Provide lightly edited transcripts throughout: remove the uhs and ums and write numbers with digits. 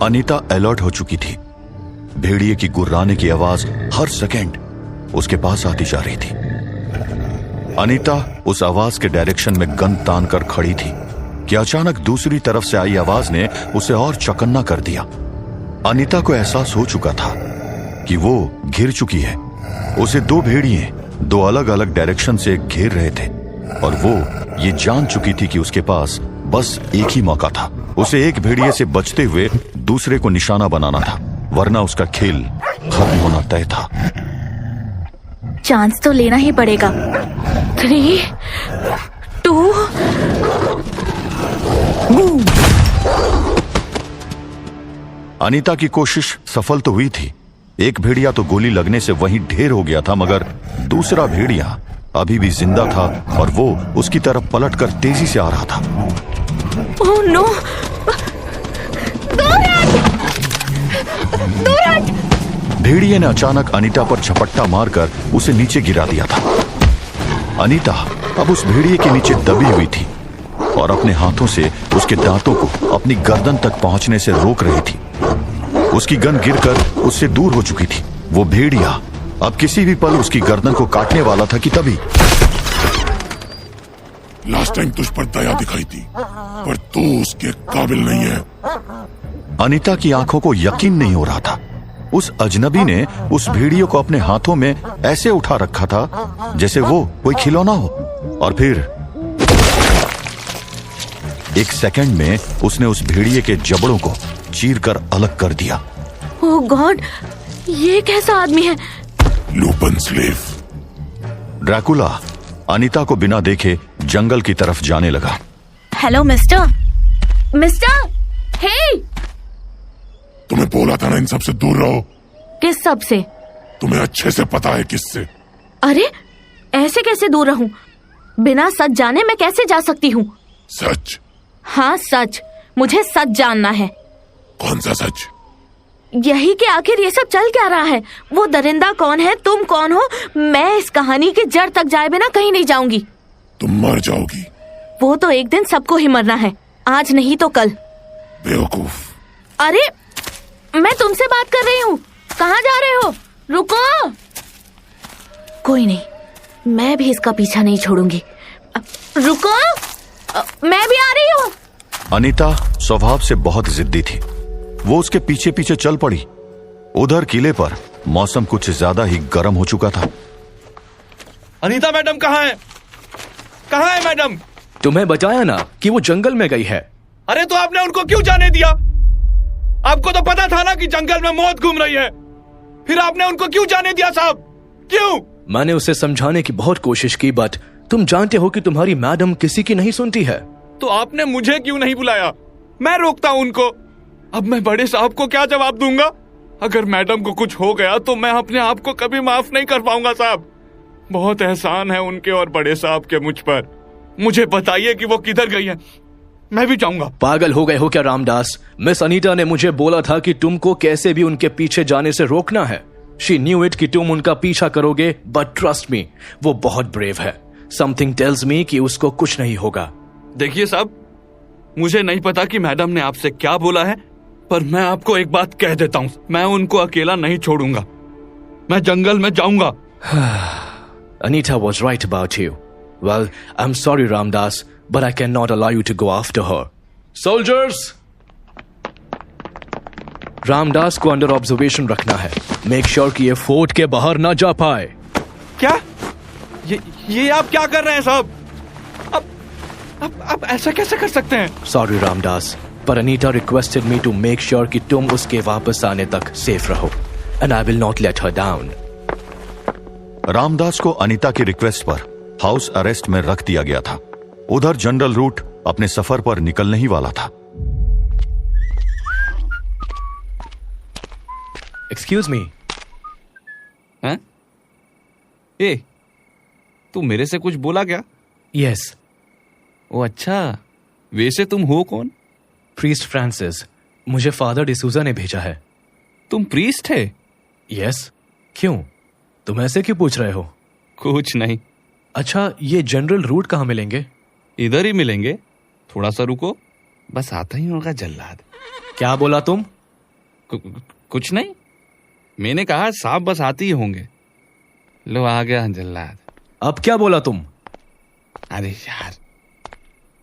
Anita alert हो चुकी थी। भेड़िए की गुर्राने की आवाज हर सेकंड उसके पास आती जा रही थी। अनीता उस आवाज के डायरेक्शन में गन तान कर खड़ी थी कि अचानक दूसरी तरफ से आई आवाज ने उसे और चौकन्ना कर दिया। अनीता को एहसास हो चुका था कि वो घिर चुकी है। उसे दो भेड़िए दो अलग अलग डायरेक्शन से घेर रहे थे और वो ये जान चुकी थी कि उसके पास बस एक ही मौका था। उसे एक भेड़िए से बचते हुए दूसरे को निशाना बनाना था, वरना उसका खेल खत्म होना तय था। चांस तो लेना ही पड़ेगा। 3, 2 अनीता की कोशिश सफल तो हुई थी। एक भेड़िया तो गोली लगने से वहीं ढेर हो गया था, मगर दूसरा भेड़िया अभी भी जिंदा था और वो उसकी तरफ पलटकर तेजी से आ रहा था। Oh no! दूर हट! भेड़िए ने अचानक अनीता पर झपट्टा मारकर उसे नीचे गिरा दिया था। अनीता अब उस भेड़िए के नीचे दबी हुई थी और अपने हाथों से उसके दांतों को अपनी गर्दन तक पहुंचने से रोक रही थी। उसकी गन गिरकर उससे दूर हो चुकी थी। वो भेड़िया अब किसी भी पल उसकी गर्दन को काटने वाला था कि तभी लास्ट टाइम तुझ पर दया दिखाई थी, पर तू उसके काबिल नहीं है। अनीता की आंखों को यकीन नहीं हो रहा था। उस अजनबी ने उस भेड़िए को अपने हाथों में ऐसे उठा रखा था जैसे वो कोई खिलौना हो, और फिर एक सेकंड में उसने उस भेड़िए के जबड़ों को चीरकर अलग कर दिया। ओह गॉड! ये कैसा आदमी है? लूपन स्लेव। ड्रैकुला अनीता को बिना देखे जंगल की तरफ जाने लगा। Hello mister! हे! तुम्हें बोला था ना इन सब से दूर रहो। किस सब से? तुम्हें अच्छे से पता है किससे। अरे ऐसे कैसे दूर रहूं? बिना सच जाने मैं कैसे जा सकती हूँ? सच? हाँ सच, मुझे सच जानना है। कौन सा सच? यही कि आखिर ये सब चल क्या रहा है? वो दरिंदा कौन है? तुम कौन हो? मैं इस कहानी की जड़ तक जाए बिना कहीं नहीं जाऊंगी। तुम मर जाओगी। वो तो एक दिन सबको ही मरना है, आज नहीं तो कल। बेवकूफ। अरे मैं तुमसे बात कर रही हूँ, कहाँ जा रहे हो? रुको! कोई नहीं, मैं भी इसका पीछा नहीं छोड़ूंगी। रुको, मैं भी आ रही हूँ। अनीता स्वभाव से बहुत जिद्दी थी। वो उसके पीछे पीछे चल पड़ी। उधर किले पर मौसम कुछ ज्यादा ही गर्म हो चुका था। अनीता मैडम कहाँ है? कहाँ है मैडम? तुम्हें बताया ना कि वो जंगल में गई है। अरे तो आपने उनको क्यों जाने दिया? आपको तो पता था ना कि जंगल में मौत घूम रही है, फिर आपने उनको क्यों जाने दिया साहब? क्यों? मैंने उसे समझाने की बहुत कोशिश की, बट तुम जानते हो कि तुम्हारी मैडम किसी की नहीं सुनती है। तो आपने मुझे क्यों नहीं बुलाया? मैं रोकता हूं उनको। अब मैं बड़े साहब को क्या जवाब दूंगा? अगर मैडम को कुछ हो गया तो मैं अपने आप को कभी माफ नहीं कर पाऊंगा साहब। बहुत एहसान है उनके और बड़े साहब के मुझ पर। मुझे बताइए कि वो किधर गई है, मैं भी जाऊंगा। पागल हो गए हो क्या रामदास? मिस अनीता ने मुझे बोला था कि तुमको कैसे भी उनके पीछे जाने से रोकना है। शी न्यू इट कि तुम उनका पीछा करोगे, बट ट्रस्ट मी, वो बहुत ब्रेव है। समथिंग टेल्स मी कि उसको कुछ नहीं होगा। देखिए साहब, मुझे नहीं पता कि मैडम ने आपसे क्या बोला है, पर मैं आपको एक बात कह देता हूँ, मैं उनको अकेला नहीं छोड़ूंगा। मैं जंगल में जाऊंगा। Anita was right about you. Well, I'm sorry Ramdas, but I cannot allow you to go after her. Soldiers! Ramdas को अंडर ऑब्जर्वेशन रखना है। मेक श्योर कि ये फोर्ट के बाहर ना जा पाए। क्या? ये आप क्या कर रहे हैं साहब? अब ऐसा कैसे कर सकते हैं? सॉरी रामदास, पर Anita requested me to make sure कि तुम उसके वापस आने तक सेफ रहो, and I will not let her down. Ramdas को अनीता की रिक्वेस्ट पर हाउस अरेस्ट में रख दिया गया था। उधर जनरल रूट अपने सफर पर निकलने ही वाला था। Excuse me. हैं? ए, तू मेरे से कुछ बोला क्या? यस। ओ अच्छा, वैसे तुम हो कौन? प्रीस्ट फ्रांसिस, मुझे फादर डिसूजा ने भेजा है। तुम प्रीस्ट है? यस। क्यों, तुम ऐसे क्यों पूछ रहे हो? कुछ नहीं। अच्छा, ये जनरल रूट कहाँ मिलेंगे? इधर ही मिलेंगे, थोड़ा सा रुको, बस आता ही होगा जल्लाद। क्या बोला तुम? कुछ नहीं, मैंने कहा सांप बस आते ही होंगे। लो आ गया जल्लाद। अब क्या बोला तुम? अरे यार,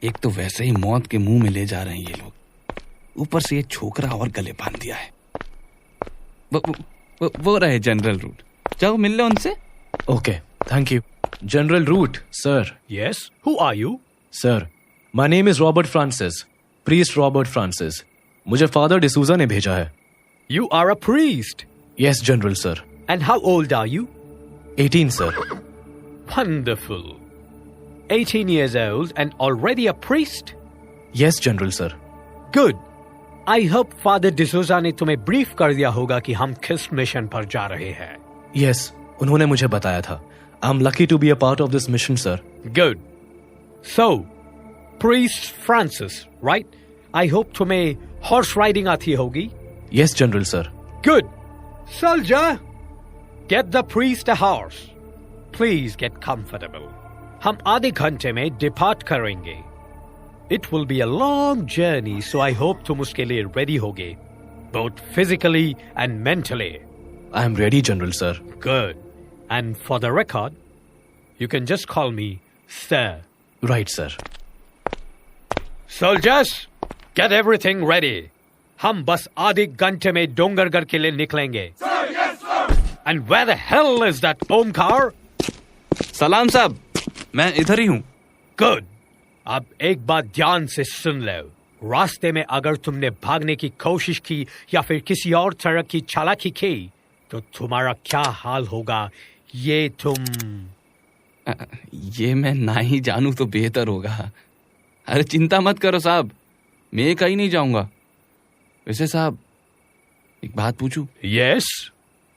एक तो वैसे ही मौत के मुंह में ले जा रहे हैं ये लोग, ऊपर से ये छोकरा और गले बांध दिया है। वो रहे जनरल रूट, जाओ मिल लो उनसे। Okay, thank you. General Root, sir. Yes, who are you? Sir, my name is Robert Francis, priest Robert Francis. मुझे फादर डिसूजा ने भेजा है। You are a priest. Yes general sir. And how old are you? 18 sir. Wonderful. 18 years old and already a priest? Yes general sir. Good. I hope Father D'Souza ने तुम्हें brief कर दिया होगा कि हम किस मिशन पर जा रहे हैं। यस, उन्होंने मुझे बताया था। I am lucky to be a part of this mission sir. Good. So, Priest Francis, right? I hope तुम्हें हॉर्स राइडिंग आती होगी। Yes general sir. Good. Soldier, get the priest a horse. Please get comfortable. हम आधे घंटे में depart करेंगे। It will be a long journey, so I hope तुम उसके लिए रेडी होगे, both physically and mentally. I am ready general sir. Good. And for the record, you can just call me Sir. Right sir. Soldiers, get everything ready. हम बस आधे घंटे में डोंगरगढ़ के लिए निकलेंगे। Sir, yes, sir. And where the hell is that Omkar? सलाम साहब, मैं इधर ही हूँ। Good. अब एक बात ध्यान से सुन लो। रास्ते में अगर तुमने भागने की कोशिश की या फिर किसी और तरह की चालाकी की तो तुम्हारा क्या हाल होगा ये तुम। ये मैं ना ही जानूं तो बेहतर होगा। अरे चिंता मत करो साहब, मैं कहीं नहीं जाऊंगा। वैसे साहब, एक बात पूछूं? Yes?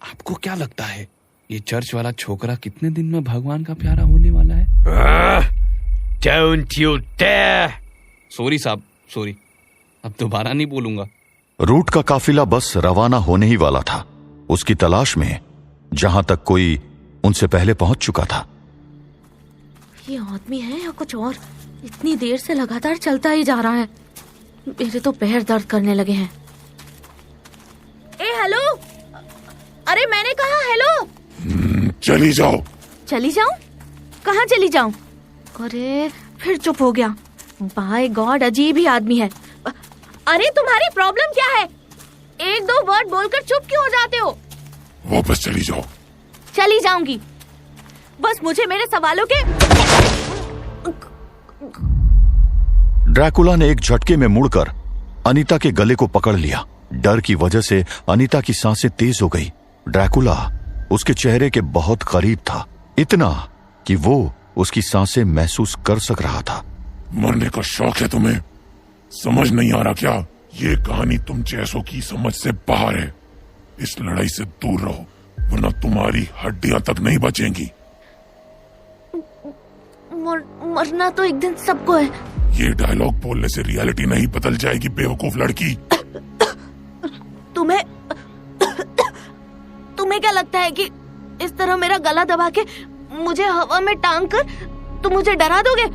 आपको क्या लगता है ये चर्च वाला छोकरा कितने दिन में भगवान का प्यारा होने वाला है? Don't you dare! सॉरी साहब, सॉरी, अब दोबारा नहीं बोलूंगा। रूट का काफिला बस रवाना होने ही वाला था, उसकी तलाश में, जहां तक कोई उनसे पहले पहुंच चुका था। ये आदमी है या कुछ और? इतनी देर से लगातार चलता ही जा रहा है। मेरे तो पैर दर्द करने लगे हैं। ए हेलो, अरे मैंने कहा हेलो। चली जाओ। चली जाऊं? कहाँ चली जाऊं? अरे फिर चुप हो गया। बाय गॉड, अजीब ही आदमी है। अरे तुम्हारी प्रॉब्लम क्या है? एक दो वर्ड बोलकर चुप क्यों हो जाते हो? वापस चली जाओ। चली जाऊंगी, बस मुझे मेरे सवालों के। ड्रैकुला ने एक झटके में मुड़कर अनीता के गले को पकड़ लिया। डर की वजह से अनीता की सांसें तेज हो गई। ड्रैकुला उसके चेहरे के बहुत करीब था, इतना कि वो उसकी सांसें महसूस कर सक रहा था। मरने का शौक है तुम्हें? समझ नहीं आ रहा क्या? ये कहानी तुम जैसों की समझ से बाहर है। इस लड़ाई से दूर रहो, वरना तुम्हारी हड्डियां तक नहीं बचेंगी। मरना तो एक दिन सबको है। ये डायलॉग बोलने से रियलिटी नहीं बदल जाएगी बेवकूफ लड़की। तुम्हें क्या लगता है कि इस तरह मेरा गला दबा के मुझे हवा में टांग कर तुम मुझे डरा दोगे?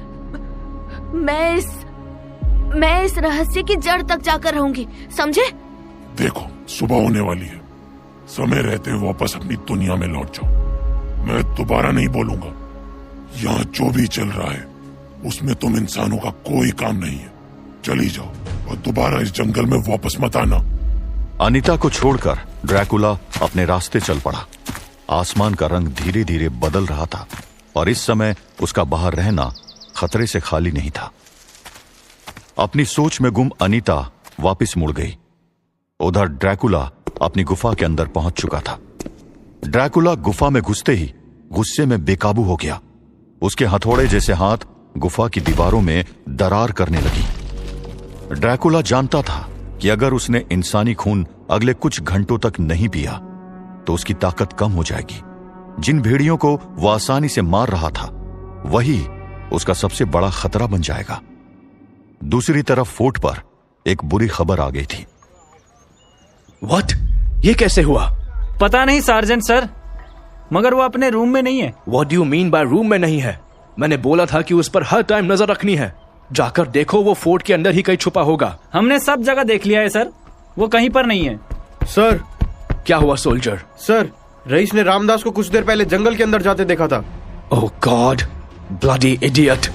मैं इस रहस्य की जड़ तक जाकर रहूंगी, समझे? देखो, सुबह होने वाली है, समय रहते हुए वापस अपनी दुनिया में लौट जाओ। मैं दोबारा नहीं बोलूंगा। यहाँ जो भी चल रहा है उसमें तुम इंसानों का कोई काम नहीं है। चली जाओ और दोबारा इस जंगल में वापस मत आना। अनीता को छोड़कर ड्रैकुला अपने रास्ते चल पड़ा। आसमान का रंग धीरे धीरे बदल रहा था और इस समय उसका बाहर रहना खतरे से खाली नहीं था। अपनी सोच में गुम अनीता वापस मुड़ गई। उधर ड्रैकुला अपनी गुफा के अंदर पहुंच चुका था। ड्रैकुला गुफा में घुसते ही गुस्से में बेकाबू हो गया। उसके हथौड़े जैसे हाथ गुफा की दीवारों में दरार करने लगी। ड्रैकुला जानता था कि अगर उसने इंसानी खून अगले कुछ घंटों तक नहीं पिया तो उसकी ताकत कम हो जाएगी। जिन भेड़ियों को वो आसानी से मार रहा था वही उसका सबसे बड़ा खतरा बन जाएगा। दूसरी तरफ फोर्ट पर एक बुरी खबर आ गई थी। व्हाट? ये कैसे हुआ? पता नहीं सार्जेंट सर, मगर वो अपने रूम में नहीं है। What do you mean by room में नहीं है? मैंने बोला था कि उस पर हर टाइम नजर रखनी है। जाकर देखो, वो फोर्ट के अंदर ही कहीं छुपा होगा। हमने सब जगह देख लिया है सर, वो कहीं पर नहीं है। सर क्या हुआ सोल्जर? सर, रईस ने रामदास को कुछ देर पहले जंगल के अंदर जाते देखा था। ओह गॉड, ब्लडी इडियट।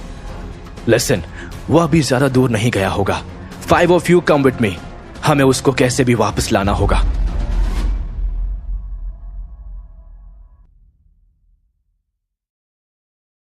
लिसन, वह भी ज्यादा दूर नहीं गया होगा। 5 of you come with me। हमें उसको कैसे भी वापस लाना होगा।